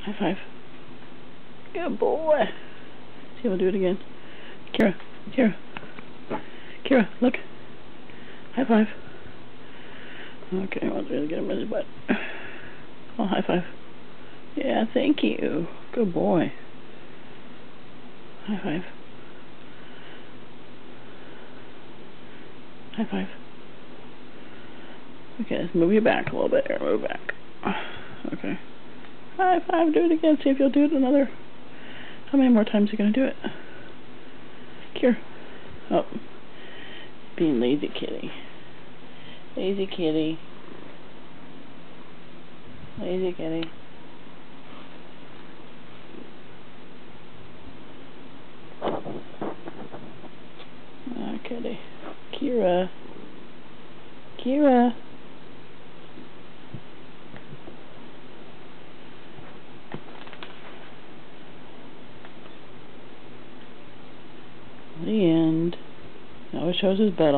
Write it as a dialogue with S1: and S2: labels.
S1: High five. Good boy. See, we'll do it again. Kira, Kira, Kira, look. High five. Okay, let's really get him in his butt. Oh, high five. Yeah, thank you. Good boy. High five. High five. Okay, let's move you back a little bit here. Move back. Okay. High five. Do it again. See if you'll do it another. How many more times are you going to do it? Here. Oh. Being lazy kitty. Lazy kitty. Lazy kitty. Oh, kitty. Kira. Kira. The end. Now it shows his butt on.